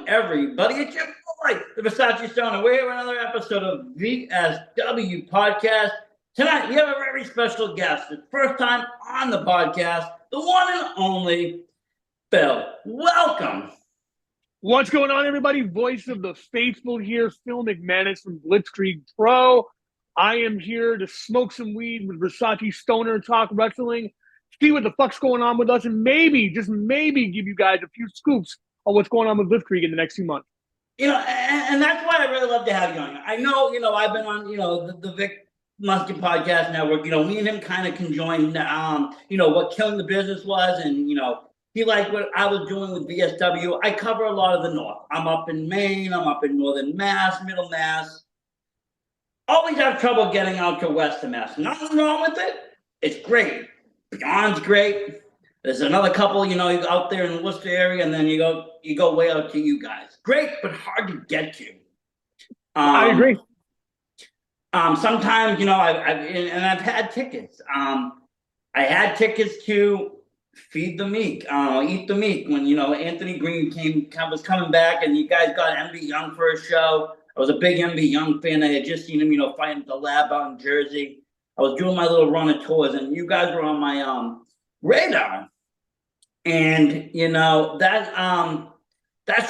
Everybody, it's your boy, the Versace Stone, and we're here with another episode of VSW Podcast. Tonight, we have a very special guest. It's first time on the podcast, the one and only Phil. Welcome. What's going on, everybody? Voice of the faithful here, Phil McManus from Blitzkrieg Pro. I am here to smoke some weed with Versace Stoner, talk wrestling, see what the fuck's going on with us, and maybe, just maybe, give you guys a few scoops on what's going on with Blitzkrieg in the next few months. You know, and that's why I really love to have you on. I know, I've been on, the Vic Muskie Podcast Network. Me and him kind of conjoined, what Killing the Business was, and, he liked what I was doing with VSW. I cover a lot of the North. I'm up in Maine. I'm up in Northern Mass, Middle Mass. Always have trouble getting out to Western Mass. Nothing wrong with it. It's great. Beyond's great. There's another couple, out there in the Worcester area, and then you go way out to you guys. Great, but hard to get to. I agree. Sometimes, I've had tickets. I had tickets to Feed the Meek, Eat the Meek, when Anthony Green was coming back, and you guys got MB Young for a show. I was a big MB Young fan. I had just seen him, fighting at the lab out in Jersey. I was doing my little run of tours, and you guys were on my radar. And that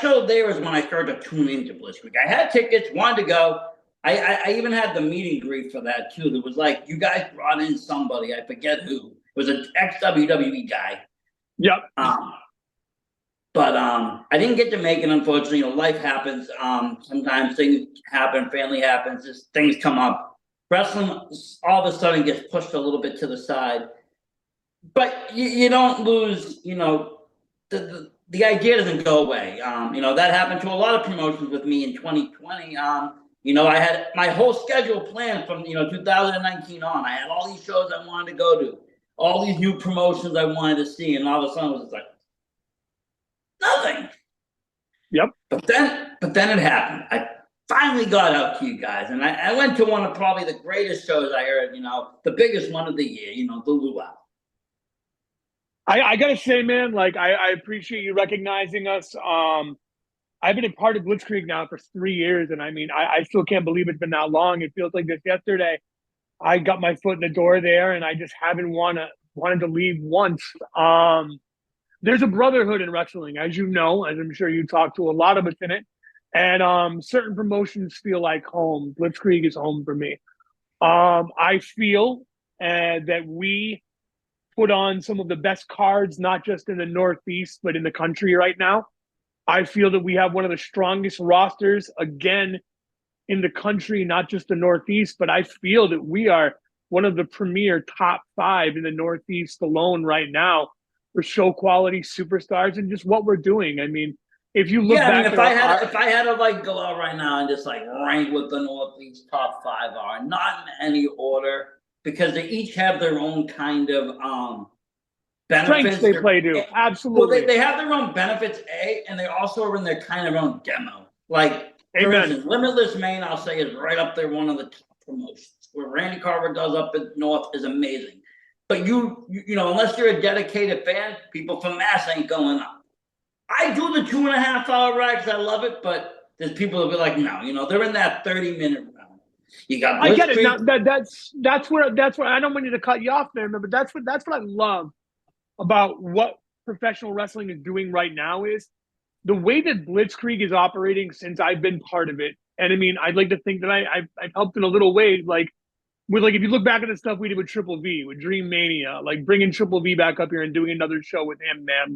show there is when I started to tune into Blitzkrieg. I had tickets, wanted to go. I even had the meet and greet for that too. There was like, you guys brought in somebody, I forget who. It was an ex-WWE guy. Yep. But I didn't get to make it, unfortunately. Life happens. Sometimes things happen, family happens, just things come up. Wrestling all of a sudden gets pushed a little bit to the side. But you don't lose, the idea doesn't go away. That happened to a lot of promotions with me in 2020. I had my whole schedule planned from, 2019 on. I had all these shows I wanted to go to, all these new promotions I wanted to see, and all of a sudden it was like, nothing. Yep. But then it happened. I finally got out to you guys, and I went to one of probably the greatest shows I heard, the biggest one of the year, the Luau. I gotta say, man, I appreciate you recognizing us. I've been a part of Blitzkrieg now for 3 years, and I still can't believe it's been that long. It feels like just yesterday I got my foot in the door there, and I just haven't wanted to leave once. There's a brotherhood in wrestling, as you know, as I'm sure you talk to a lot of us in it, and certain promotions feel like home. Blitzkrieg is home for me. I feel that we put on some of the best cards, not just in the Northeast, but in the country right now. I feel that we have one of the strongest rosters, again, in the country, not just the Northeast, but I feel that we are one of the premier top 5 in the Northeast alone right now for show quality superstars and just what we're doing. If you look back, if I had to go out right now and just rank what the Northeast top 5 are, not in any order, because they each have their own kind of benefits. Strengths they play to. Absolutely. Well, they have their own benefits, and they also are in their kind of own demo. For instance, Limitless Maine, I'll say, is right up there, one of the top promotions. What Randy Carver does up in North is amazing. But you unless you're a dedicated fan, people from Mass ain't going up. I do the 2.5 hour rides. I love it, but there's people that be like, no, they're in that 30-minute round. You got I get it. Now, that's where I don't want you to cut you off there, but that's what I love about what professional wrestling is doing right now is the way that Blitzkrieg is operating since I've been part of it. And I'd like to think that I've helped in a little way, if you look back at the stuff we did with Triple V, with Dream Mania, bringing Triple V back up here and doing another show with him, man,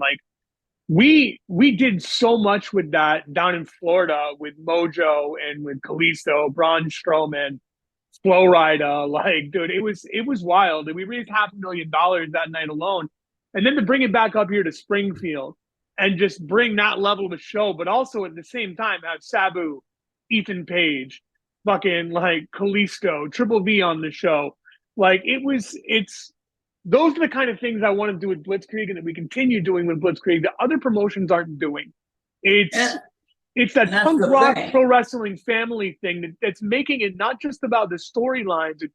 we did so much with that down in Florida with Mojo and with Kalisto, Braun Strowman, Flow Rida. Dude, it was wild. And we raised $500,000 that night alone. And then to bring it back up here to Springfield and just bring that level of a show, but also at the same time have Sabu, Ethan Page, fucking Kalisto, Triple V on the show. Those are the kind of things I want to do with Blitzkrieg and that we continue doing with Blitzkrieg that other promotions aren't doing. It's that punk rock pro wrestling family thing that's making it not just about the storylines and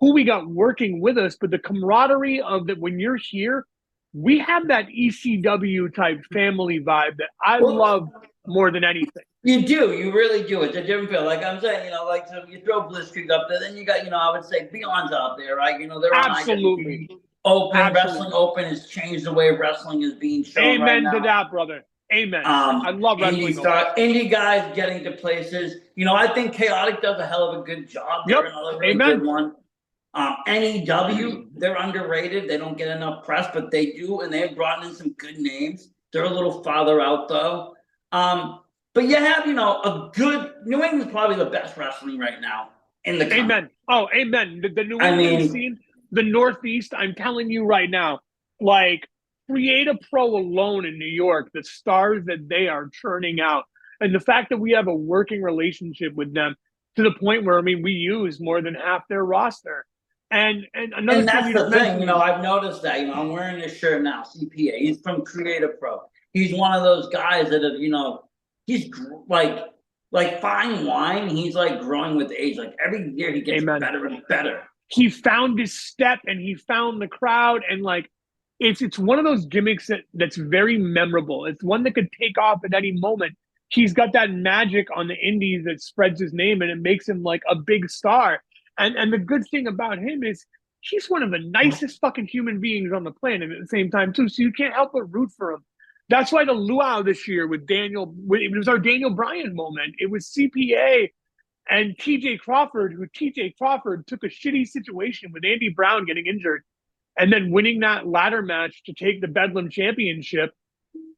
who we got working with us, but the camaraderie of that when you're here, we have that ECW type family vibe that I love more than anything. You do, you really do. It's a different feel. Like I'm saying, like so you throw Blitzkrieg up there, then you got, I would say Beyond's out there, right? They're on Absolutely. Open. Wrestling Open has changed the way wrestling is being shown right now. Amen to that, brother. Amen. I love wrestling. Indie guys getting to places. I think Chaotic does a hell of a good job. They're another really good one. NEW, they're underrated. They don't get enough press, but they do, and they've brought in some good names. They're a little farther out though. But you have, a good New England's probably the best wrestling right now in the country. Amen. Oh, amen. The New England scene, the Northeast, I'm telling you right now, like Creative Pro alone in New York, the stars that they are churning out, and the fact that we have a working relationship with them to the point where, we use more than half their roster. And that's the thing, I've noticed that, I'm wearing this shirt now, CPA. He's from Creative Pro. He's one of those guys that have, he's like fine wine. He's like growing with age. Like every year he gets better and better. He found his step and he found the crowd, and like it's one of those gimmicks that's very memorable. It's one that could take off at any moment. He's got that magic on the indies that spreads his name and it makes him like a big star. And the good thing about him is he's one of the nicest fucking human beings on the planet at the same time too. So you can't help but root for him. That's why the luau this year with Daniel, it was our Daniel Bryan moment. It was CPA and TJ Crawford, who TJ Crawford took a shitty situation with Andy Brown getting injured and then winning that ladder match to take the Bedlam Championship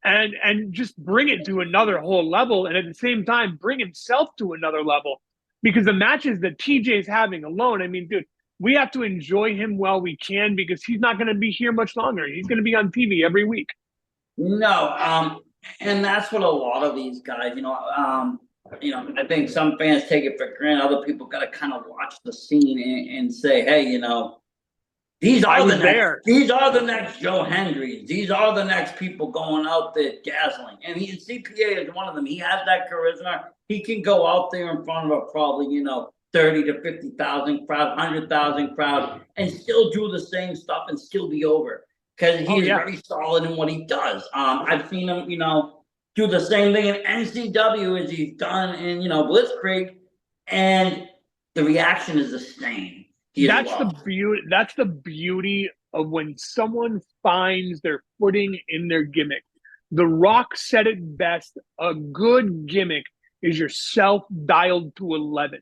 and just bring it to another whole level. And at the same time, bring himself to another level, because the matches that TJ's having alone, dude, we have to enjoy him while we can, because he's not going to be here much longer. He's going to be on TV every week. No, and that's what a lot of these guys, I think some fans take it for granted. Other people got to kind of watch the scene and say, hey, these are the next Joe Hendrys. These are the next people going out there dazzling. And CPA is one of them. He has that charisma. He can go out there in front of a probably, 30 to 50,000 crowd, 100,000 crowd, and still do the same stuff and still be over. Because he's very solid in what he does. I've seen him, do the same thing in NCW as he's done in, Blitzkrieg, and the reaction is the same. That's the beauty of when someone finds their footing in their gimmick. The Rock said it best: a good gimmick is yourself dialed to 11,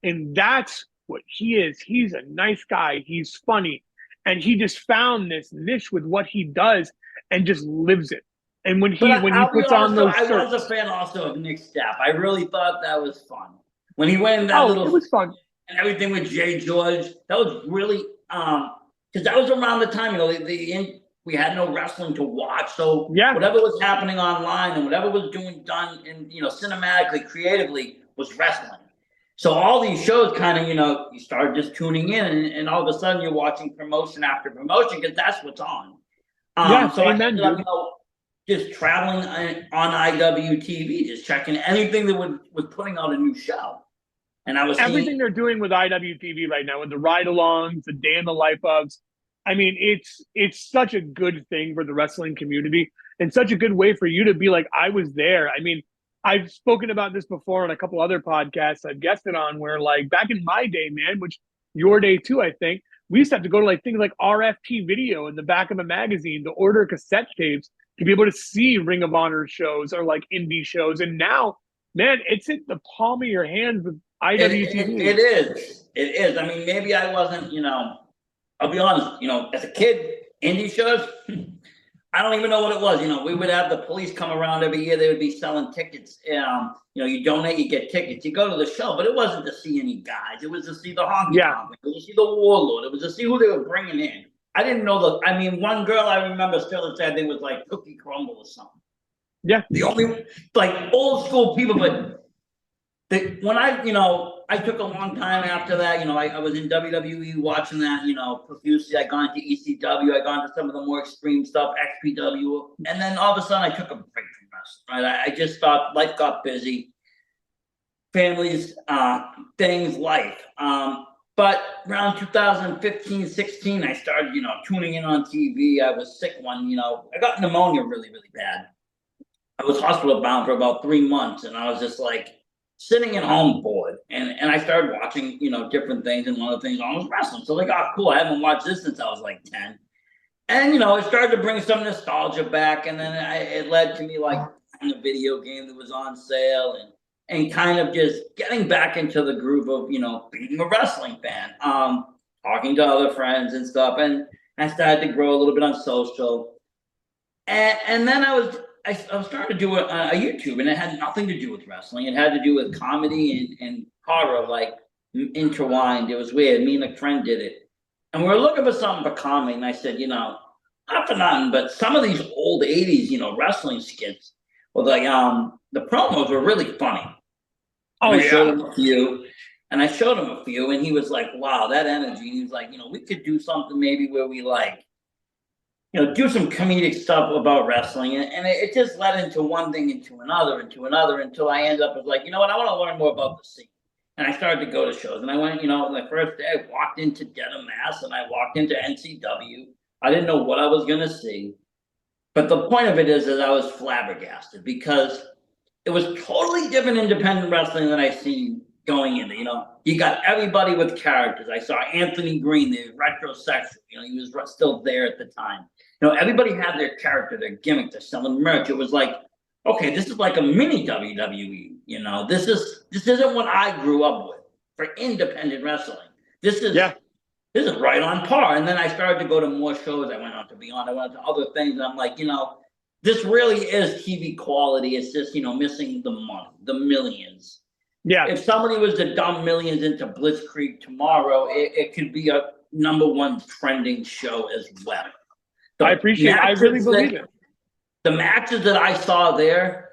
and that's what he is. He's a nice guy. He's funny. And he just found this niche with what he does and just lives it. And when he puts on those shirts, I was a fan also of Nick Stapp. I really thought that was fun. When he went in that it was fun. And everything with Jay George, that was really because that was around the time, we had no wrestling to watch. So whatever was happening online and whatever was done in, cinematically, creatively, was wrestling. So all these shows kind of, you start just tuning in, and all of a sudden you're watching promotion after promotion because that's what's on. So I ended up, just traveling on IWTV, just checking anything that was putting out a new show. And I was everything they're doing with IWTV right now, with the ride-alongs, the Day in the Life ofs. It's such a good thing for the wrestling community and such a good way for you to be like, I was there. I've spoken about this before on a couple other podcasts I've guested on, where like back in my day, man, which your day too, I think, we used to have to go to like things like RFT Video in the back of a magazine to order cassette tapes to be able to see Ring of Honor shows or like indie shows. And now, man, it's in the palm of your hands with IWTV. It is. Maybe I wasn't, I'll be honest, as a kid, indie shows, I don't even know what it was. We would have the police come around every year. They would be selling tickets. You donate, you get tickets. You go to the show, but it wasn't to see any guys. It was to see the honky tonk. It was to see the Warlord. It was to see who they were bringing in. I didn't know one girl I remember still said they was like Cookie Crumble or something. Yeah. The only old school people, but when I took a long time after that. I was in WWE watching that, profusely. I gone to ECW. I gone to some of the more extreme stuff, XPW. And then all of a sudden I took a break from wrestling, right? I just thought life got busy. Families, things, life. But around 2015, 16, I started, tuning in on TV. I was sick I got pneumonia really, really bad. I was hospital bound for about 3 months, and I was just like sitting at home bored. And I started watching, different things, and one of the things on was wrestling. So like, oh, cool. I haven't watched this since I was like 10. And it started to bring some nostalgia back, and then it led to me like a video game that was on sale, and kind of just getting back into the groove of being a wrestling fan, talking to other friends and stuff, and I started to grow a little bit on social, and then I was starting to do a YouTube, and it had nothing to do with wrestling. It had to do with comedy and horror, like intertwined. It was weird. Me and a friend did it, and we were looking for something for comedy, and I said, not for nothing, but some of these old '80s, wrestling skits, well, the promos were really funny. Oh, and I yeah. showed him a few, and he was like, "Wow, that energy!" And he was like, "We could do something maybe where we like, do some comedic stuff about wrestling," and it just led into one thing, into another, until I ended up as like, what? I want to learn more about the scene. And I started to go to shows, and I went, the first day I walked into Dedham, Mass, and I walked into NCW. I didn't know what I was going to see. But the point of it is that I was flabbergasted, because it was totally different independent wrestling than I seen going into. You got everybody with characters. I saw Anthony Green, the retrosexual. He was still there at the time. Everybody had their character, their gimmick. They're selling merch. It was like, okay, this is like a mini WWE. This isn't what I grew up with for independent wrestling. This is right on par. And then I started to go to more shows. I went on to Beyond. I went to other things. And I'm like, this really is TV quality. It's just, missing the money, the millions. Yeah. If somebody was to dump millions into Blitzkrieg tomorrow, it could be a #1 trending show as well. I appreciate it. I really believe it. The matches that I saw there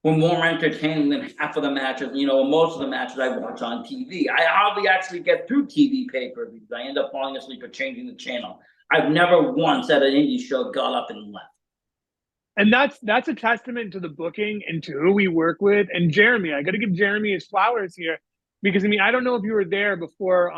were more entertaining than half of the matches, most of the matches I watch on TV. I hardly actually get through TV pay-per-views. I end up falling asleep or changing the channel. I've never once at an indie show got up and left. And that's a testament to the booking and to who we work with. And Jeremy, I got to give Jeremy his flowers here, because I don't know if you were there before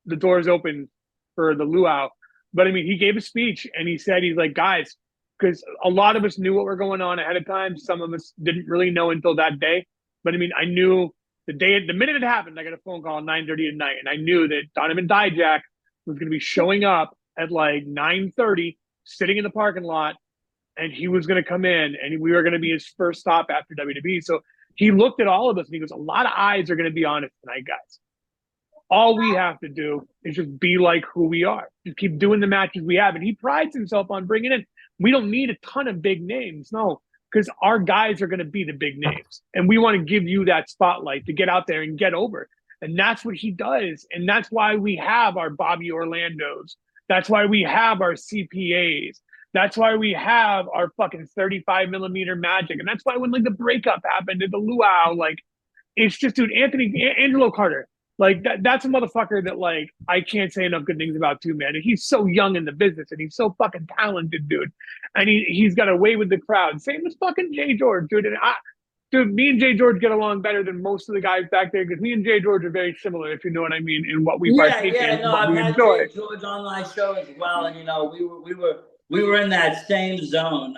the doors opened for the luau, but he gave a speech, and he's like, guys, because a lot of us knew what were going on ahead of time. Some of us didn't really know until that day. But I knew the minute it happened, I got a phone call at 9:30 at night, and I knew that Donovan Dijak was going to be showing up at like 9:30, sitting in the parking lot, and he was going to come in, and we were going to be his first stop after WWE. So he looked at all of us, and he goes, a lot of eyes are going to be on us tonight, guys. All we have to do is just be like who we are. Just keep doing the matches we have. And he prides himself on bringing in. We don't need a ton of big names, no, because our guys are going to be the big names. And we want to give you that spotlight to get out there and get over. And that's what he does. And that's why we have our Bobby Orlandos. That's why we have our CPAs. That's why we have our fucking 35mm Magic. And that's why when the breakup happened at the luau, it's just, dude, Angelo Carter. That's a motherfucker that I can't say enough good things about too, man. And he's so young in the business, and he's so fucking talented, dude. And he's got a way with the crowd. Same as fucking Jay George, dude. And me and Jay George get along better than most of the guys back there, because me and Jay George are very similar, if you know what I mean, in what we partake in. No, I've had Jay George on my show as well, and we were in that same zone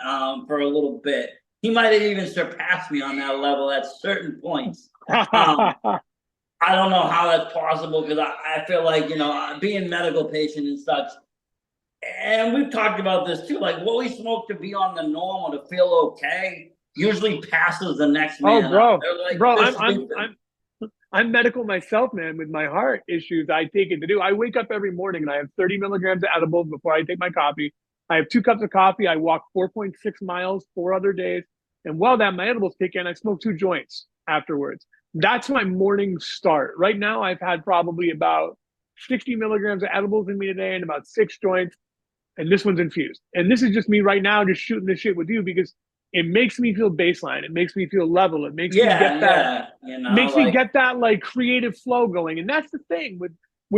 for a little bit. He might have even surpassed me on that level at certain points. I don't know how that's possible, because I feel like, being medical patient and such, and we've talked about this too, like what we smoke to be on the norm or to feel okay usually passes the next man. Oh, bro, I'm medical myself, man, with my heart issues. I take it to do. I wake up every morning and I have 30 milligrams of edibles before I take my coffee. I have 2 cups of coffee. I walk 4.6 miles 4 other days. And while my edibles kick in, I smoke 2 joints afterwards. That's my morning start. Right now, I've had probably about 60 milligrams of edibles in me today and about 6 joints. And this one's infused. And this is just me right now, just shooting this shit with you, because it makes me feel baseline. It makes me feel level. It makes me get that. Makes me get that creative flow going. And that's the thing with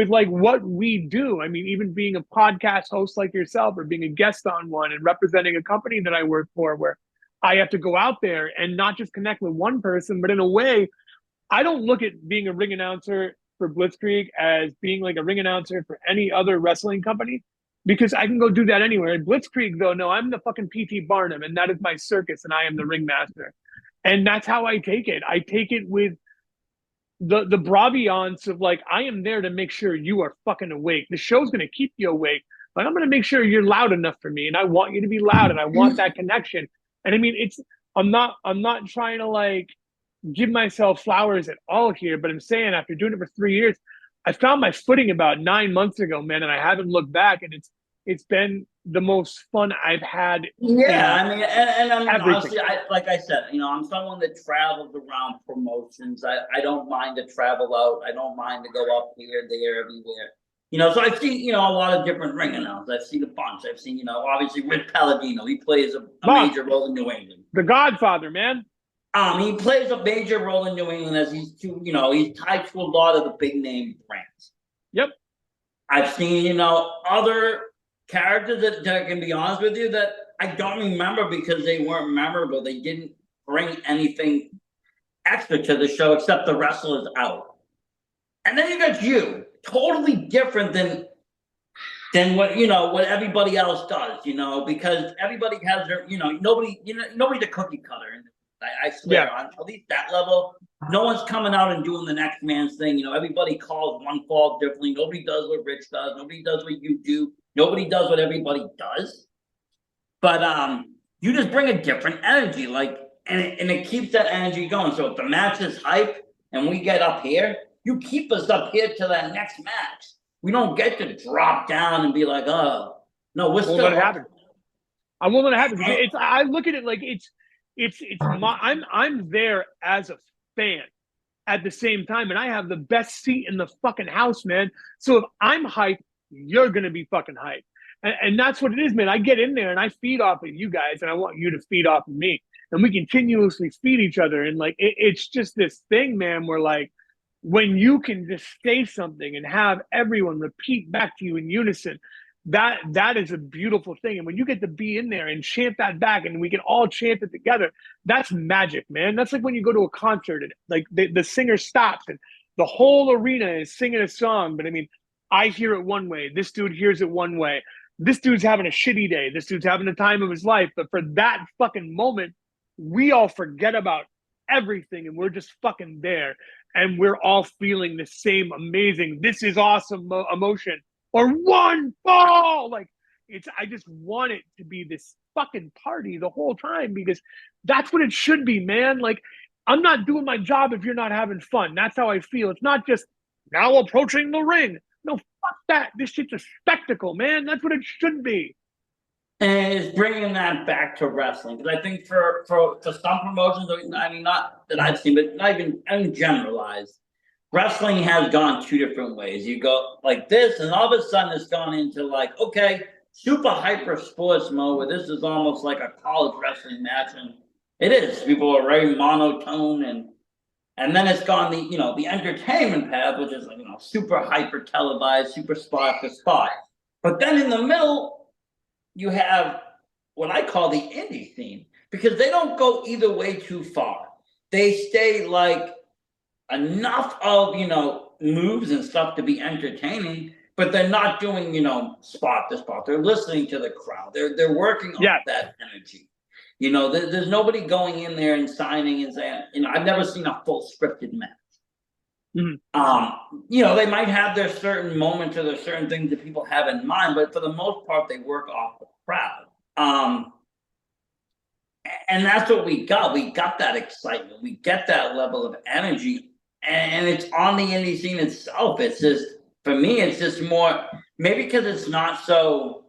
what we do. Even being a podcast host like yourself, or being a guest on one, and representing a company that I work for, where I have to go out there and not just connect with one person, but in a way, I don't look at being a ring announcer for Blitzkrieg as being like a ring announcer for any other wrestling company because I can go do that anywhere. In Blitzkrieg, though, no, I'm the fucking PT Barnum, and that is my circus, and I am the ringmaster. And that's how I take it. I take it with the braviance of like, I am there to make sure you are fucking awake. The show's going to keep you awake, but I'm going to make sure you're loud enough for me, and I want you to be loud, and I want that connection. And I mean, I'm not trying to like give myself flowers at all here, but I'm saying after doing it for 3 years, I found my footing about 9 months ago, man, and I haven't looked back, and it's been the most fun I've had. Yeah, I mean, and I mean, honestly, like I said, you know, I'm someone that travels around promotions. I don't mind to travel out. I don't mind to go up here, there, everywhere. You know, so I've seen, you know, a lot of different ring announcers. I've seen a bunch. I've seen, you know, obviously Rich Palladino. He plays a major role in New England. The Godfather, man. He plays a major role in New England as he's tied to a lot of the big name brands. Yep. I've seen, you know, other characters that I can be honest with you that I don't remember because they weren't memorable. They didn't bring anything extra to the show except the wrestlers out. And then you got you, totally different than what, you know, what everybody else does, you know, because everybody has their, you know, nobody's a cookie cutter. And I swear, on at least that level, no one's coming out and doing the next man's thing. You know, everybody calls one fall differently. Nobody does what Rich does. Nobody does what you do. Nobody does what everybody does. But you just bring a different energy, like, and it keeps that energy going. So if the match is hype and we get up here, you keep us up here to that next match. We don't get to drop down and be like, oh, no, we're still. Let it happen. I won't let it happen. It's, I look at it like I'm there as a fan at the same time, and I have the best seat in the fucking house, man. So if I'm hyped, you're gonna be fucking hyped. And that's what it is, man. I get in there and I feed off of you guys, and I want you to feed off of me. And we continuously feed each other. And like it's just this thing, man, where like when you can just say something and have everyone repeat back to you in unison, that is a beautiful thing. And when you get to be in there and chant that back and we can all chant it together, that's magic, man. That's like when you go to a concert and like the singer stops and the whole arena is singing a song. But I mean, I hear it one way. This dude hears it one way. This dude's having a shitty day. This dude's having the time of his life. But for that fucking moment, we all forget about everything and we're just fucking there. And we're all feeling the same amazing, this is awesome emotion. Or one fall. Like I just want it to be this fucking party the whole time because that's what it should be, man. Like I'm not doing my job if you're not having fun. That's how I feel. It's not just now approaching the ring. No, fuck that. This shit's a spectacle, man. That's what it should be. And it's bringing that back to wrestling because I think for some promotions, I mean, not that I've seen, but not even generalized. Wrestling has gone two different ways. You go like this, and all of a sudden it's gone into like, okay, super hyper sports mode where this is almost like a college wrestling match, and it is. People are very monotone, and then it's gone the entertainment path, which is like super hyper televised, super spot to spot. But then in the middle, you have what I call the indie scene because they don't go either way too far. They stay like enough of moves and stuff to be entertaining, but they're not doing spot to spot. They're listening to the crowd. They're working on that energy. There's nobody going in there and signing and saying, I've never seen a full scripted match. Mm-hmm. They might have their certain moments or there's certain things that people have in mind, but for the most part, they work off the crowd. And that's what we got. We got that excitement. We get that level of energy. And it's on the indie scene itself. It's just, for me, it's just more, maybe because it's not so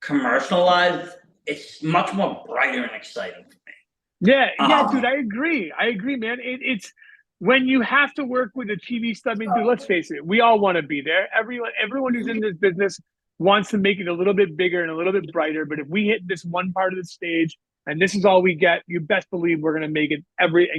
commercialized, it's much more brighter and exciting for me. Yeah, dude, I agree, man. It's when you have to work with a TV stuff. I mean, dude, let's face it, we all want to be there. Everyone who's in this business wants to make it a little bit bigger and a little bit brighter. But if we hit this one part of the stage and this is all we get, you best believe we're going to make it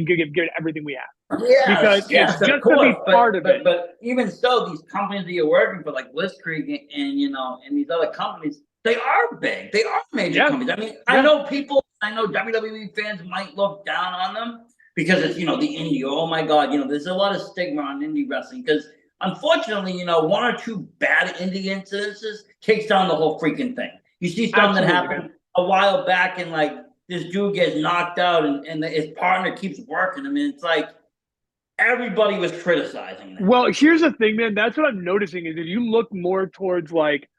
give it everything we have. Yeah, because it's just to be part of it. But even so, these companies that you're working for, like Blitzkrieg and these other companies, they are big. They are major companies. I mean, I know WWE fans might look down on them because it's the indie. Oh my God, there's a lot of stigma on indie wrestling because unfortunately, you know, one or two bad indie incidences takes down the whole freaking thing. You see something that happened a while back, and like this dude gets knocked out, and his partner keeps working. I mean, it's like everybody was criticizing that. Well, here's the thing, man. That's what I'm noticing is if you look more towards like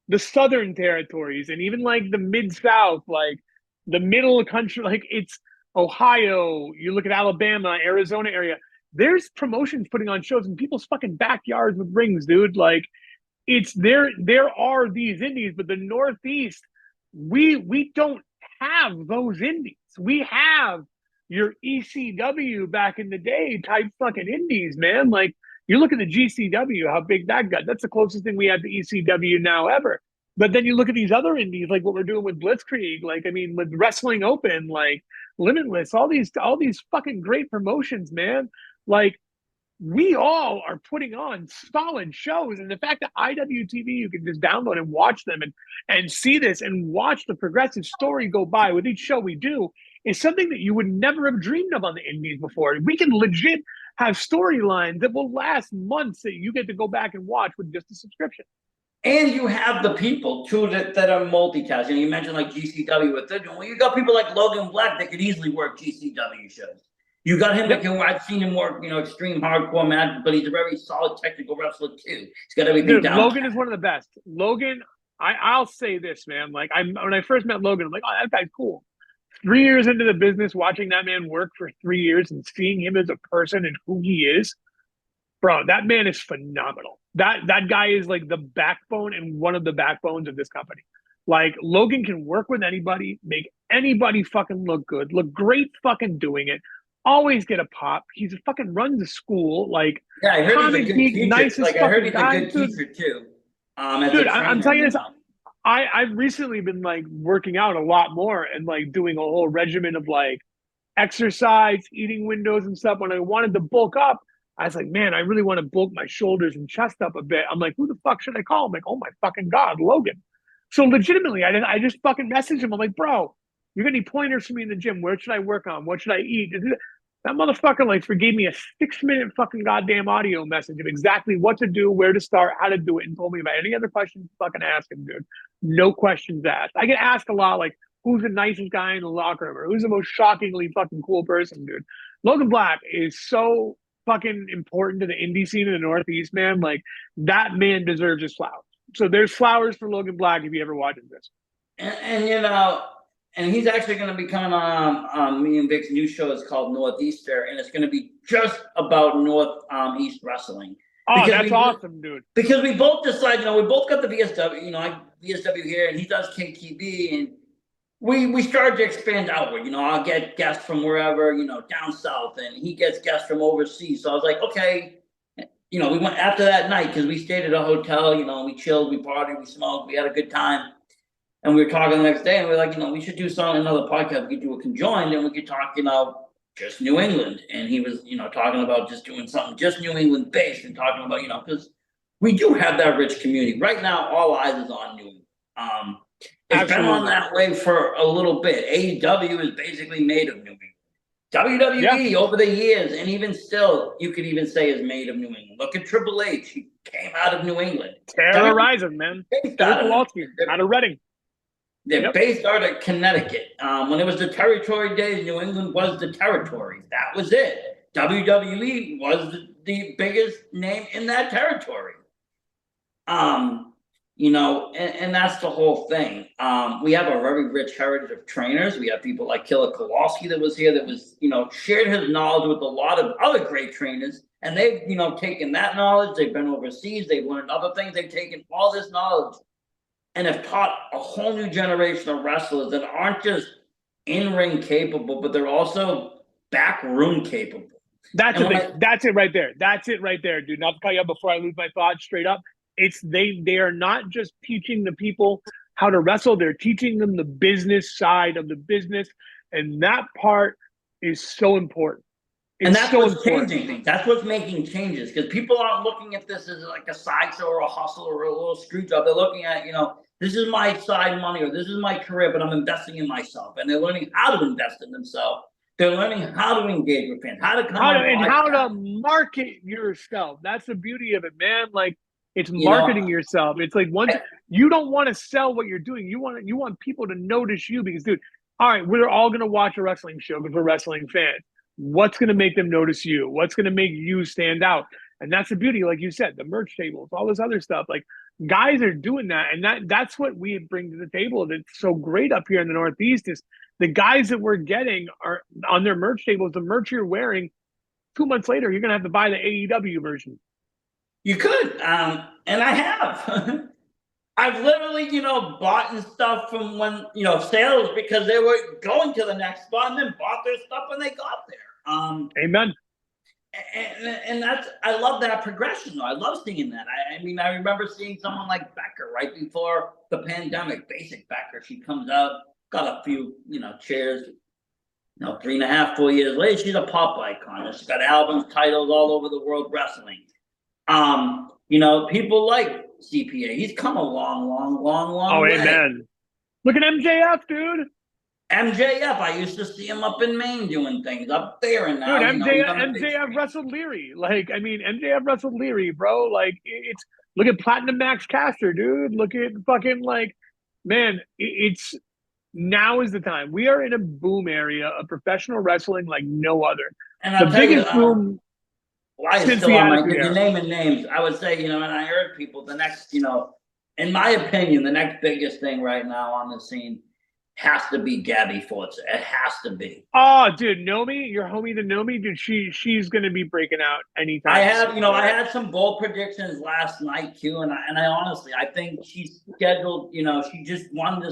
the southern territories and even like the mid-south, like the middle country, like it's Ohio, you look at Alabama, Arizona area, there's promotions putting on shows in people's fucking backyards with rings, dude. Like it's there are these indies, but the Northeast, we don't have those indies. We have your ECW back in the day type fucking indies, man. Like you look at the GCW, how big that got. That's the closest thing we have to ECW now ever. But then you look at these other indies, like what we're doing with Blitzkrieg, like I mean, with Wrestling Open, like Limitless, all these fucking great promotions, man. Like we all are putting on solid shows, and the fact that IWTV you can just download and watch them and see this and watch the progressive story go by with each show we do is something that you would never have dreamed of on the indies before. We can legit have storylines that will last months that you get to go back and watch with just a subscription. And you have the people too that are multitasking. You mentioned like GCW with it. Well, you got people like Logan Black that could easily work GCW shows. You got him that can. I've seen him work, you know, extreme hardcore matches, but he's a very solid technical wrestler too. He's got everything down. Logan is one of the best. Logan, I'll say this, man. Like when I first met Logan, I'm like, oh, that guy's cool. 3 years into the business, watching that man work for 3 years and seeing him as a person and who he is, bro, that man is phenomenal. That guy is like the backbone and one of the backbones of this company. Like Logan can work with anybody, make anybody fucking look good, look great fucking doing it. Always get a pop. He's fucking runs a school. Like yeah, I heard comic he's a good geek, teacher. nicest like I heard he's guy, a good teacher too. Dude, I'm telling you this. I've recently been like working out a lot more and like doing a whole regimen of like exercise, eating windows and stuff. When I wanted to bulk up, I was like, man, I really want to bulk my shoulders and chest up a bit. I'm like, who the fuck should I call? I'm like, oh my fucking God, Logan. So legitimately, I just fucking messaged him. I'm like, bro, you got any pointers for me in the gym? Where should I work on? What should I eat? That motherfucker like forgave me a 6-minute fucking goddamn audio message of exactly what to do, where to start, how to do it, and told me about any other questions. Fucking ask him, dude. No questions asked. I get asked a lot, like, who's the nicest guy in the locker room, or who's the most shockingly fucking cool person, dude. Logan Black is so fucking important to the indie scene in the Northeast, man. Like that man deserves his flowers. So there's flowers for Logan Black if you ever watches this. And you know. And he's actually going to be coming on me and Vic's new show. It's called Northeaster, and it's going to be just about Northeast wrestling. Oh, that's awesome, dude. Because we both decided, you know, we both got the VSW, you know, I VSW here, and he does KTV, and we started to expand outward. You know, I'll get guests from wherever, you know, down south, and he gets guests from overseas. So I was like, okay, you know, we went after that night because we stayed at a hotel, you know, we chilled, we partied, we smoked, we had a good time. And we were talking the next day, and we were like, you know, we should do something, another podcast. We could do a conjoined, and we could talk, you know, just New England. And he was, you know, talking about just doing something just New England based, and talking about, you know, because we do have that rich community. Right now, all eyes is on New England. It's been on that way for a little bit. AEW is basically made of New England. WWE over the years, and even still, you could even say is made of New England. Look at Triple H. He came out of New England. Terrorizing, man. Out of Reading. They're based out of Connecticut. When it was the territory days, New England was the territory. That was it. WWE was the biggest name in that territory. You know, and that's the whole thing. We have a very rich heritage of trainers. We have people like Killer Kowalski that was here, that was, you know, shared his knowledge with a lot of other great trainers. And they've, you know, taken that knowledge. They've been overseas. They've learned other things. They've taken all this knowledge and have taught a whole new generation of wrestlers that aren't just in-ring capable, but they're also back-room capable. That's it right there. That's it right there, dude. Not to cut you up before I lose my thoughts straight up. It's they are not just teaching the people how to wrestle, they're teaching them the business side of the business. And that part is so important. And that's what's changing things. That's what's making changes, because people aren't looking at this as like a sideshow or a hustle or a little street job. They're looking at, you know, this is my side money or this is my career, but I'm investing in myself. And they're learning how to invest in themselves. They're learning how to engage with fans, how to come How to on and how to podcasts. market yourself. That's the beauty of it, man. Like it's You know, marketing yourself. It's like once you don't want to sell what you're doing. You want people to notice you because, dude, all right, we're all gonna watch a wrestling show because we're wrestling fans. What's gonna make them notice you? What's gonna make you stand out? And that's the beauty, like you said, the merch tables, all this other stuff. Like guys are doing that, and that's what we bring to the table. That's so great up here in the Northeast is the guys that we're getting are on their merch tables. The merch you're wearing 2 months later, you're gonna have to buy the AEW version. you could, and I have. I've literally, bought and stuff from when, sales because they were going to the next spot and then bought their stuff when they got there. Amen. And that's, I love that progression though. I love seeing that. I mean, I remember seeing someone like Becker right before the pandemic, basic Becker. She comes out, got a few, chairs, 3.5, 4 years later, she's a pop icon. She's got albums, titles all over the world wrestling. People like CPA. He's come a long way. Amen. Look at MJF, dude. MJF, I used to see him up in Maine doing things up there, and now Dude, MJF wrestled Leary. Like, I mean, MJF wrestled Leary, bro. Like, it's look at Platinum Max Caster, dude. Look at fucking man. It's now is the time. We are in a boom area of professional wrestling like no other. And the biggest boom. Why is still on my naming names? I would say, and I heard people, the next, in my opinion, the next biggest thing right now on the scene has to be Gabby Forza. It has to be. Oh, dude, Nomi, your homie, the Nomi, dude, she's gonna be breaking out anytime. I had some bold predictions last night too, and I honestly, I think she's scheduled. She just won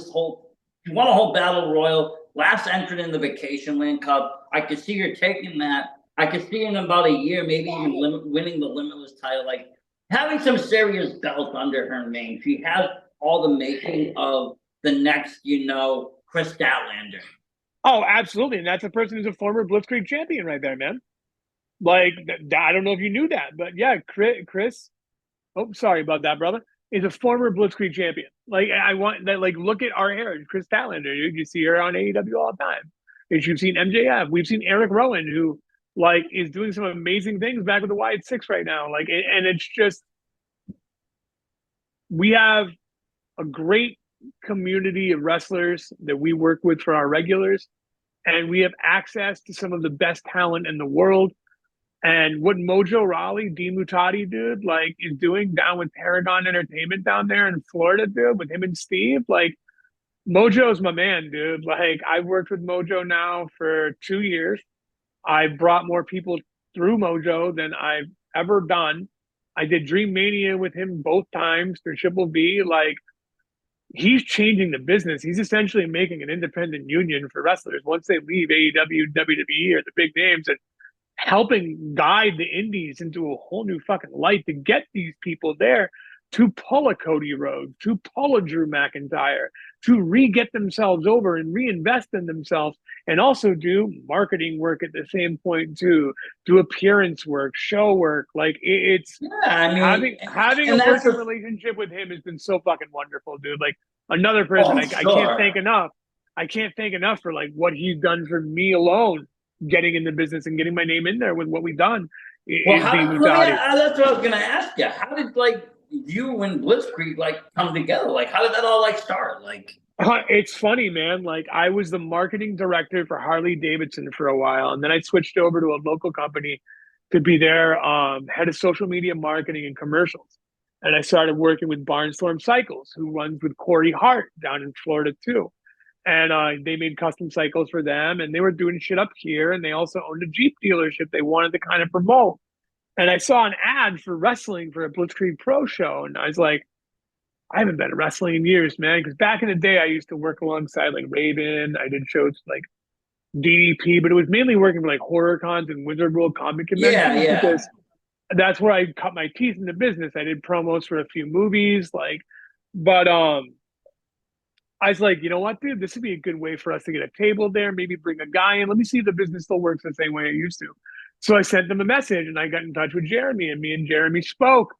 she won a whole battle royal. Last entered in the Vacation Land Cup. I could see her taking that. I could see in about a year, maybe even winning the Limitless title, like having some serious belts under her name. She has all the making of the next, Chris Statlander. Oh, absolutely. And that's a person who's a former Blitzkrieg champion right there, man. Like, I don't know if you knew that, but yeah, Chris, oh, sorry about that, brother, is a former Blitzkrieg champion. Like, I want that, look at our heritage, Chris Statlander. You see her on AEW all the time. And you've seen MJF. We've seen Eric Rowan, who, is doing some amazing things back with the Wyatt Six right now. And it's just, we have a great community of wrestlers that we work with for our regulars, and we have access to some of the best talent in the world. And what Mojo Rawley, D Mutati, dude, is doing down with Paragon Entertainment down there in Florida, dude, with him and Steve, Mojo's my man, dude. I've worked with Mojo now for 2 years. I brought more people through Mojo than I've ever done. I did Dream Mania with him both times through Triple V. He's changing the business. He's essentially making an independent union for wrestlers once they leave AEW, WWE, or the big names, and helping guide the indies into a whole new fucking light to get these people there to pull a Cody Rhodes, to pull a Drew McIntyre, to re-get themselves over and reinvest in themselves, and also do marketing work at the same point too, do appearance work, show work. It's having a working relationship with him has been so fucking wonderful, dude. Another person I can't thank enough. I can't thank enough for what he's done for me alone, getting in the business and getting my name in there with what we've done. Well, that's what I was gonna ask you. How did you and Blitzkrieg come together? How did that all start? It's funny, man. I was the marketing director for Harley Davidson for a while, and then I switched over to a local company to be their head of social media marketing and commercials. And I started working with Barnstorm Cycles, who runs with Corey Hart down in Florida too. And they made custom cycles for them, and they were doing shit up here, and they also owned a Jeep dealership they wanted to kind of promote. And I saw an ad for wrestling for a Blitzkrieg Pro show, and I was like, I haven't been wrestling in years, man. Because back in the day, I used to work alongside Raven. I did shows DDP, but it was mainly working for horror cons and Wizard World comic conventions. Yeah. Because that's where I cut my teeth in the business. I did promos for a few movies, but I was like, you know what, dude, this would be a good way for us to get a table there, maybe bring a guy in. Let me see if the business still works the same way it used to. So I sent them a message, and I got in touch with Jeremy, and me and Jeremy spoke.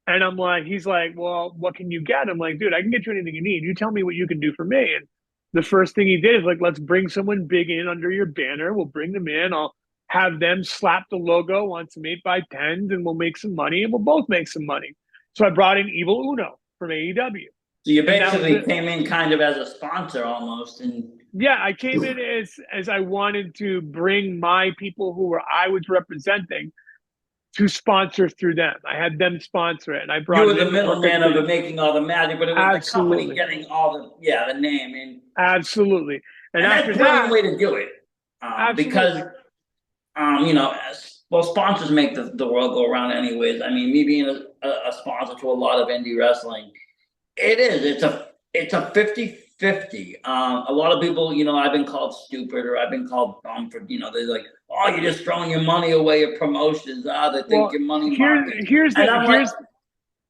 And I'm like, he's like, well, what can you get? I'm like, dude, I can get you anything you need. You tell me what you can do for me. And the first thing he did is like, let's bring someone big in under your banner. We'll bring them in. I'll have them slap the logo on some 8x10s and we'll make some money and we'll both make some money. So I brought in Evil Uno from AEW. So you basically came in kind of as a sponsor almost, and yeah, I came in as I wanted to bring my people who I was representing to sponsor through them. I had them sponsor it, and I brought. You were the middleman of it, making all the magic, but it was the company getting all the name, and absolutely. And after that's a brilliant way to do it, because well, sponsors make the world go around anyways. I mean, me being a sponsor to a lot of indie wrestling, it's a 50-50. A lot of people, I've been called stupid or I've been called dumb for, they're like, oh, you're just throwing your money away at promotions. They think your money marketing.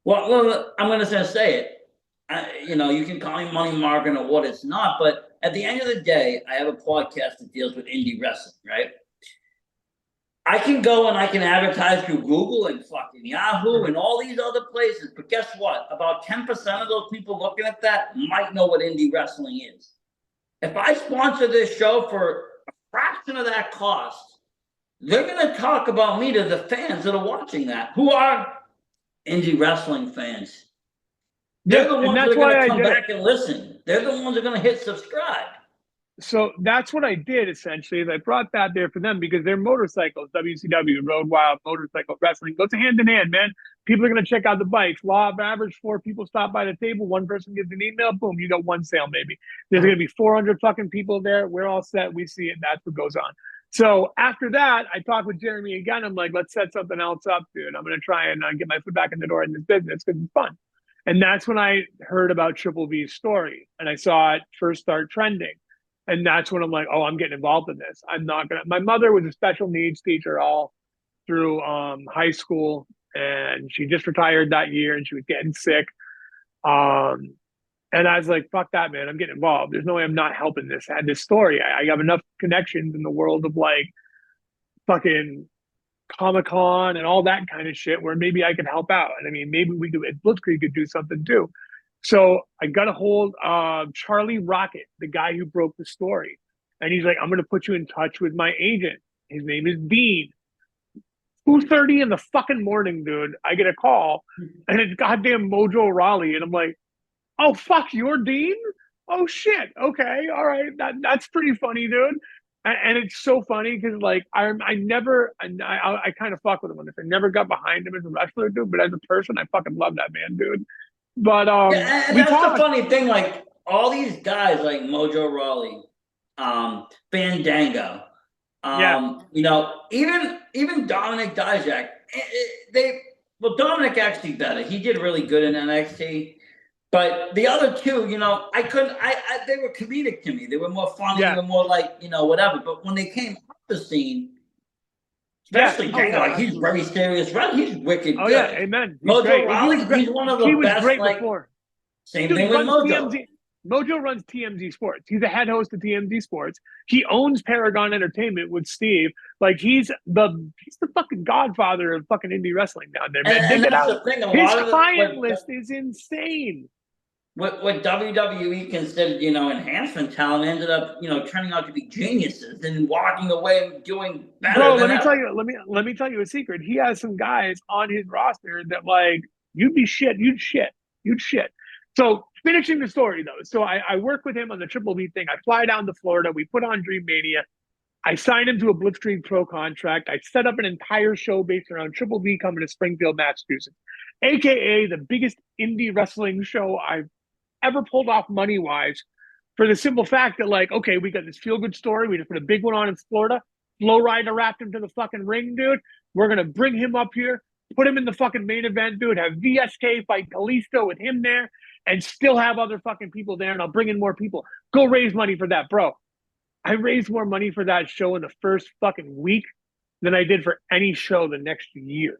Well, I'm going to say it. You can call me money marketing or what it's not, but at the end of the day, I have a podcast that deals with indie wrestling, right? I can go and I can advertise through Google and fucking Yahoo and all these other places. But guess what? About 10% of those people looking at that might know what indie wrestling is. If I sponsor this show for a fraction of that cost, they're going to talk about me to the fans that are watching that, who are indie wrestling fans. They're the ones that are going to come back and listen. They're the ones that are going to hit subscribe. So that's what I did essentially. Is I brought that there for them because they're motorcycles, WCW, Road Wild, motorcycle wrestling goes hand in hand, man. People are going to check out the bikes. Law of average, 4 people stop by the table. 1 person gives an email. Boom, you got 1 sale maybe. There's going to be 400 fucking people there. We're all set. We see it. That's what goes on. So after that, I talked with Jeremy again. I'm like, let's set something else up, dude. I'm going to try and get my foot back in the door in this business because it's fun. And that's when I heard about Triple V's story and I saw it first start trending. And that's when I'm like, oh, I'm getting involved in this. I'm not going to. My mother was a special needs teacher all through high school. And she just retired that year and she was getting sick. And I was like, fuck that, man. I'm getting involved. There's no way I'm not helping this. I had this story. I have enough connections in the world of like fucking Comic-Con and all that kind of shit where maybe I could help out. And I mean, maybe we could, Blitzkrieg could do something too. So I got a hold of Charlie Rocket, the guy who broke the story. And he's like, I'm going to put you in touch with my agent. His name is Dean. 2:30 in the fucking morning, dude. I get a call and it's goddamn Mojo Rawley. And I'm like, oh, fuck, you're Dean? Oh, shit. Okay. All right. That's pretty funny, dude. And it's so funny because like I kind of fuck with him on this. I never got behind him as a wrestler, dude. But as a person, I fucking love that man, dude. But and that's the funny thing. Like all these guys, like Mojo Rawley, Fandango, even Dominic Dijak. Dominic actually better. He did really good in NXT. But the other two, I couldn't. They were comedic to me. They were more funny. They were more like whatever. But when they came up the scene. Especially Dango, like he's very serious, right? He's wicked good. Oh yeah, amen. Mojo Rawley, he's one of the best. He was great before. Same thing with Mojo. Mojo runs TMZ Sports. He's the head host of TMZ Sports. He owns Paragon Entertainment with Steve. Like he's the fucking godfather of fucking indie wrestling down there, man. And that's the thing. His client list is insane. What WWE considered, enhancement talent ended up, turning out to be geniuses and walking away and doing better. Bro, let me tell you a secret. He has some guys on his roster that like you'd shit. So finishing the story though. So I work with him on the Triple V thing. I fly down to Florida. We put on Dream Mania. I signed him to a Blitzkrieg Pro contract. I set up an entire show based around Triple V coming to Springfield, Massachusetts, aka the biggest indie wrestling show I've ever pulled off money-wise, for the simple fact that, like, okay, we got this feel-good story. We just put a big one on in Florida. Flow Rider wrapped him to the fucking ring, dude. We're going to bring him up here, put him in the fucking main event, dude. Have VSK fight Kalisto with him there, and still have other fucking people there, and I'll bring in more people. Go raise money for that, bro. I raised more money for that show in the first fucking week than I did for any show the next year.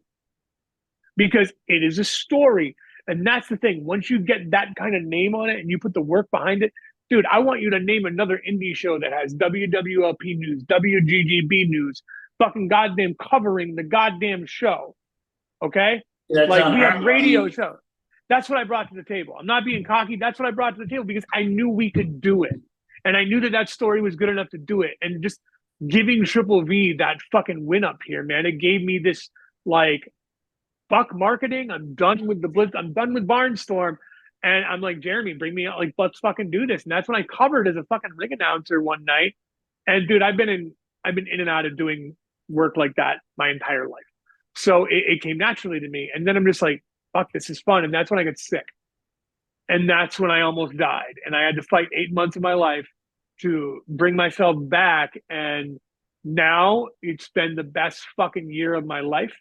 Because it is a story. And that's the thing. Once you get that kind of name on it and you put the work behind it, dude, I want you to name another indie show that has WWLP news, WGGB news, fucking goddamn covering the goddamn show. Okay? That's like we have radio shows. That's what I brought to the table. I'm not being cocky. That's what I brought to the table because I knew we could do it. And I knew that story was good enough to do it. And just giving Triple V that fucking win up here, man, it gave me this like, fuck marketing. I'm done with the Blitz. I'm done with Barnstorm. And I'm like, Jeremy, bring me out. Like, let's fucking do this. And that's when I covered as a fucking ring announcer one night. And dude, I've been in and out of doing work like that my entire life. So it came naturally to me. And then I'm just like, fuck, this is fun. And that's when I got sick. And that's when I almost died. And I had to fight 8 months of my life to bring myself back. And now it's been the best fucking year of my life.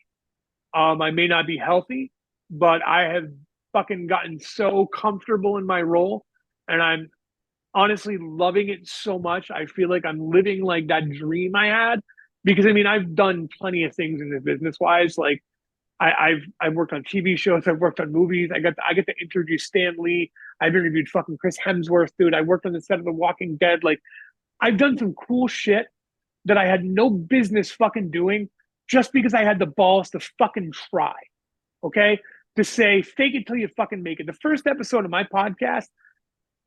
I may not be healthy, but I have fucking gotten so comfortable in my role. And I'm honestly loving it so much. I feel like I'm living like that dream I had. Because I mean, I've done plenty of things in this business wise. Like I've worked on TV shows, I've worked on movies. I get to interview Stan Lee. I've interviewed fucking Chris Hemsworth, dude. I worked on the set of The Walking Dead. Like I've done some cool shit that I had no business fucking doing just because I had the balls to fucking try. Okay? To say, fake it till you fucking make it. The first episode of my podcast,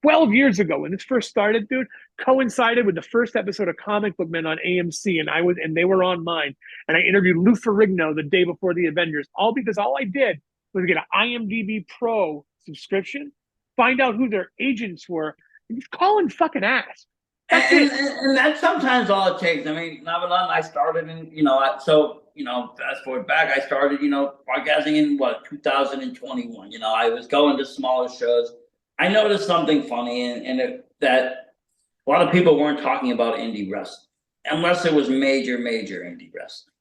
12 years ago when this first started, dude, coincided with the first episode of Comic Book Men on AMC, and they were on mine. And I interviewed Lou Ferrigno the day before the Avengers, all because all I did was get an IMDb Pro subscription, find out who their agents were, and just call and fucking ask. And that's sometimes all it takes. I mean, Navalan, I started in, fast forward back, I started, podcasting in 2021. I was going to smaller shows. I noticed something funny that a lot of people weren't talking about indie wrestling unless it was major indie wrestling.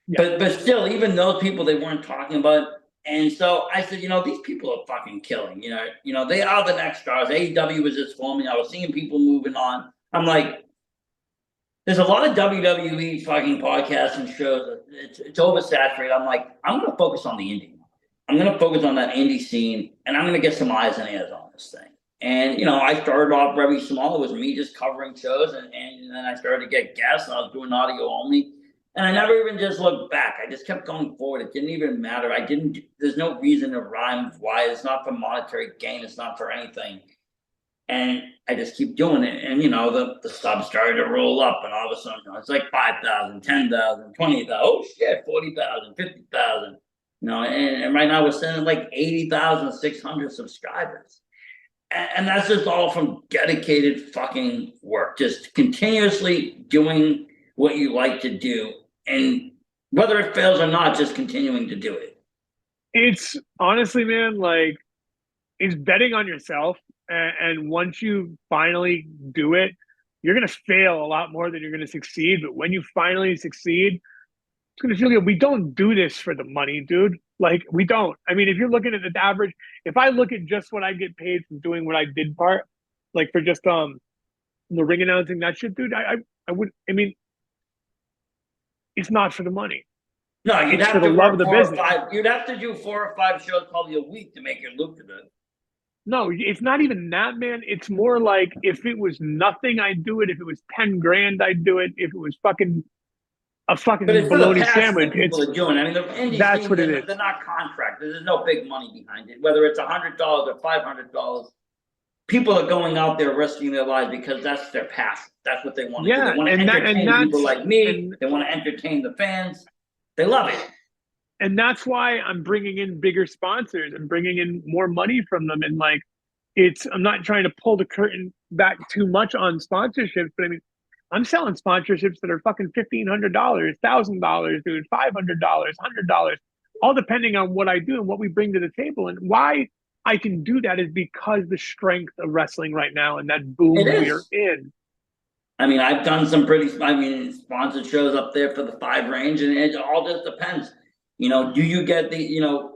Yeah. But still, even those people, they weren't talking about it. And so I said, these people are fucking killing. They are the next stars. AEW was just forming. I was seeing people moving on. I'm like, there's a lot of WWE fucking podcasts and shows. It's oversaturated. I'm like, I'm going to focus on the indie. I'm going to focus on that indie scene, and I'm going to get some eyes and ears on this thing. And, I started off very small. It was me just covering shows, and then I started to get guests, and I was doing audio only. And I never even just looked back. I just kept going forward. It didn't even matter. There's no reason to rhyme why. It's not for monetary gain. It's not for anything. And I just keep doing it. And, the subs started to roll up, and all of a sudden, it's like 5,000, 10,000, 20,000. Oh, shit, 40,000, 50,000. And right now we're sitting at like 80,600 subscribers. And that's just all from dedicated fucking work. Just continuously doing what you like to do. And whether it fails or not, just continuing to do it. It's honestly, man, like it's betting on yourself. And once you finally do it, you're going to fail a lot more than you're going to succeed. But when you finally succeed, it's going to feel good. We don't do this for the money, dude. Like, we don't. I mean, if you're looking at the average, if I look at just what I get paid from doing what I did part, like for just the ring announcing that shit, dude, I would. I mean, it's not for the money. No, you'd have to love the business. You'd have to do 4 or 5 shows probably a week to make it lucrative. No, it's not even that, man. It's more like if it was nothing, I'd do it. If it was 10 grand, I'd do it. If it was fucking a fucking bologna sandwich, people are doing. I mean, the indie that's what it is. They're not contracted. There's no big money behind it. Whether it's $100 or $500, people are going out there risking their lives because that's their passion. That's what they want to do. They want to entertain people like me. They want to entertain the fans. They love it. And that's why I'm bringing in bigger sponsors and bringing in more money from them. And like, I'm not trying to pull the curtain back too much on sponsorships, but I mean, I'm selling sponsorships that are fucking $1,500, $1,000, dude, $500, $100, all depending on what I do and what we bring to the table. And why I can do that is because the strength of wrestling right now and that boom we're in. I mean, I've done some sponsored shows up there for the 5 range, and it all just depends. Do you get the,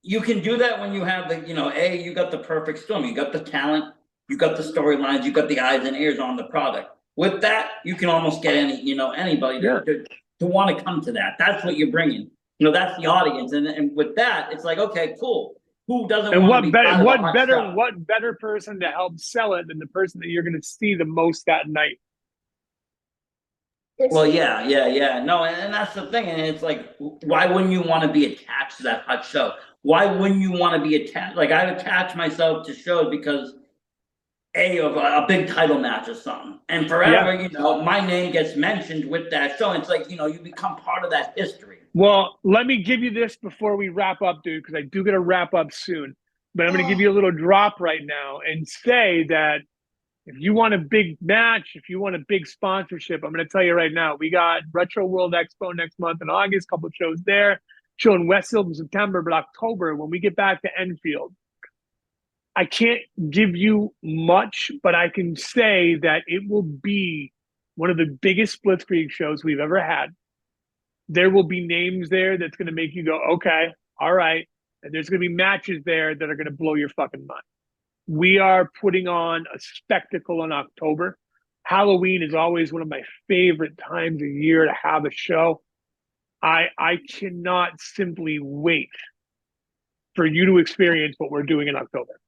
you can do that when you have the, you got the perfect storm. You got the talent, you got the storylines, you got the eyes and ears on the product. With that, you can almost get anybody to want to come to that. That's what you're bringing. That's the audience. And with that, it's like, okay, cool. Who doesn't want to be what better person to help sell it than the person that you're going to see the most that night? Well, yeah. No, and that's the thing. And it's like, why wouldn't you want to be attached to that hot show? Why wouldn't you want to be attached? Like, I attach myself to shows because of a big title match or something. And forever, you know, my name gets mentioned with that show. It's like, you know, you become part of that history. Well, let me give you this before we wrap up, dude, because I do got to wrap up soon. But I'm going to give you a little drop right now and say that if you want a big match, if you want a big sponsorship, I'm going to tell you right now, we got Retro World Expo next month in August, couple of shows there, show in Westfield in September, but October, when we get back to Enfield, I can't give you much, but I can say that it will be one of the biggest Blitzkrieg shows we've ever had. There will be names there that's going to make you go, okay, all right. And there's going to be matches there that are going to blow your fucking mind. We are putting on a spectacle in October. Halloween is always one of my favorite times of year to have a show. I cannot simply wait for you to experience what we're doing in October.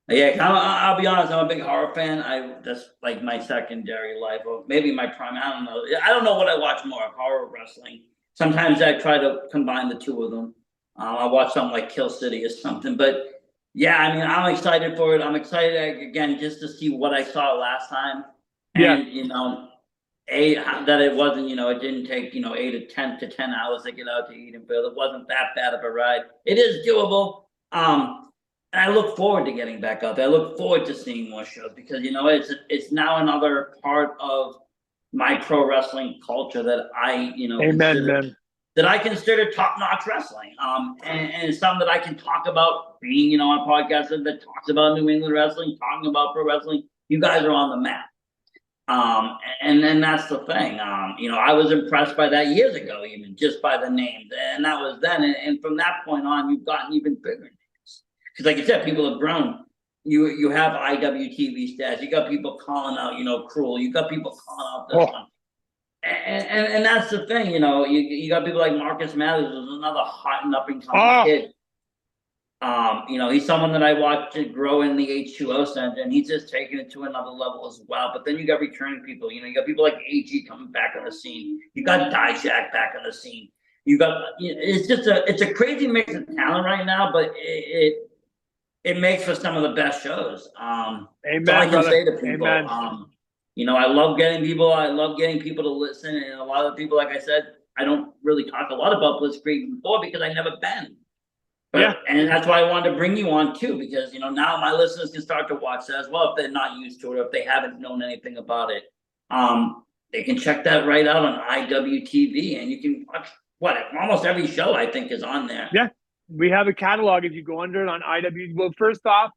Yeah, I'll be honest. I'm a big horror fan. That's like my secondary life, or maybe my prime. I don't know. I don't know what I watch more: horror, or wrestling. Sometimes I try to combine the two of them. I watch something like Kill City or something. But yeah, I mean, I'm excited for it. I'm excited again just to see what I saw last time, and you know, that it wasn't. You know, it didn't take 8 to 10 hours to get out to Edenfield. It wasn't that bad of a ride. It is doable. And I look forward to getting back out there. I look forward to seeing more shows because it's now another part of my pro wrestling culture that I consider top-notch wrestling. And it's something that I can talk about being on a podcast that talks about New England wrestling, talking about pro wrestling. You guys are on the map. And then that's the thing. I was impressed by that years ago, even just by the names, and that was then. And from that point on, you've gotten even bigger. Because like you said, people have grown. You have IWTV stats. You got people calling out, Cruel. You got people calling out this one. And that's the thing, you got people like Marcus Mathers, who's another hot and up and coming kid. He's someone that I watched to grow in the H2O Center, and he's just taking it to another level as well. But then you got returning people. You got people like AG coming back on the scene. You got Dijak back on the scene. You got it's a crazy mix of talent right now, but it makes for some of the best shows. Amen, that's all I can say to people. Amen. I love getting people. I love getting people to listen. And a lot of people, like I said, I don't really talk a lot about Blitzkrieg before because I've never been. But, and that's why I wanted to bring you on too, because now my listeners can start to watch that as well if they're not used to it, or if they haven't known anything about it. They can check that right out on IWTV, and you can watch almost every show I think is on there. Yeah. We have a catalog if you go under it on IW. Well, first off,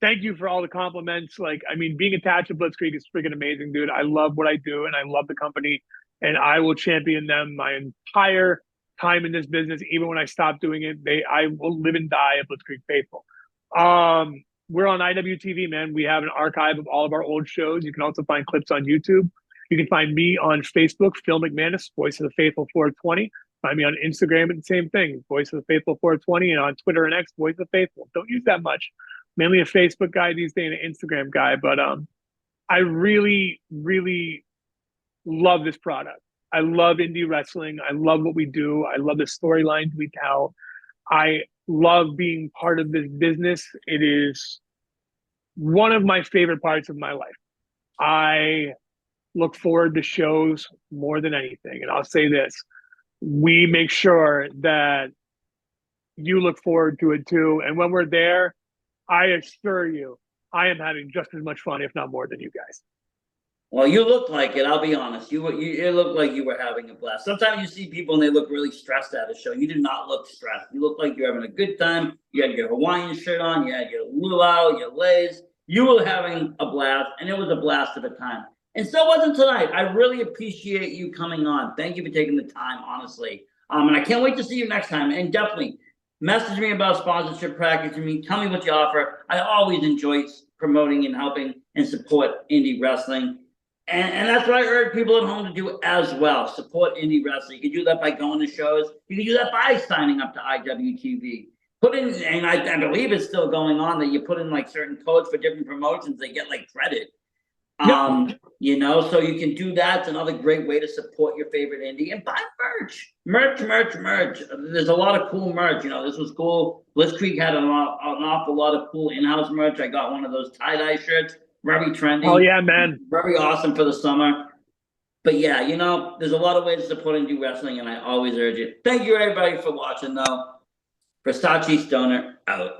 thank you for all the compliments. Being attached to Blitzkrieg is freaking amazing, dude. I love what I do, and I love the company, and I will champion them my entire time in this business. Even when I stop doing it, I will live and die a Blitzkrieg faithful. We're on IWTV, man. We have an archive of all of our old shows. You can also find clips on YouTube. You can find me on Facebook, Phil McManus, Voice of the Faithful 420. Find me on Instagram, and the same thing, Voice of the Faithful 420, and on Twitter and X, Voice of the Faithful. Don't use that much. Mainly a Facebook guy these days, an Instagram guy. But I really, really love this product. I love indie wrestling. I love what we do. I love the storylines we tell. I love being part of this business. It is one of my favorite parts of my life. I look forward to shows more than anything. And I'll say this. We make sure that you look forward to it too. And when we're there, I assure you, I am having just as much fun, if not more, than you guys. Well, you look like it. I'll be honest. It looked like you were having a blast. Sometimes you see people and they look really stressed at a show. You did not look stressed. You look like you're having a good time. You had your Hawaiian shirt on. You had your luau, your leis. You were having a blast, and it was a blast of a time. And so wasn't tonight. I really appreciate you coming on. Thank you for taking the time, honestly. And I can't wait to see you next time. And definitely message me about sponsorship package to me. Tell me what you offer. I always enjoy promoting and helping and support indie wrestling. And that's what I urge people at home to do as well. Support indie wrestling. You can do that by going to shows. You can do that by signing up to IWTV. Put in, and I believe it's still going on, that you put in like certain codes for different promotions. They get like credit. So you can do that. It's another great way to support your favorite indie, and buy merch. There's a lot of cool merch. This was cool. Blitzkrieg had an awful lot of cool in-house merch. I got one of those tie-dye shirts. very trendy. Oh yeah, man. Very awesome for the summer. But yeah, you know, there's a lot of ways to support and do wrestling, and I always urge it. Thank you everybody for watching though. Versace Stoner out.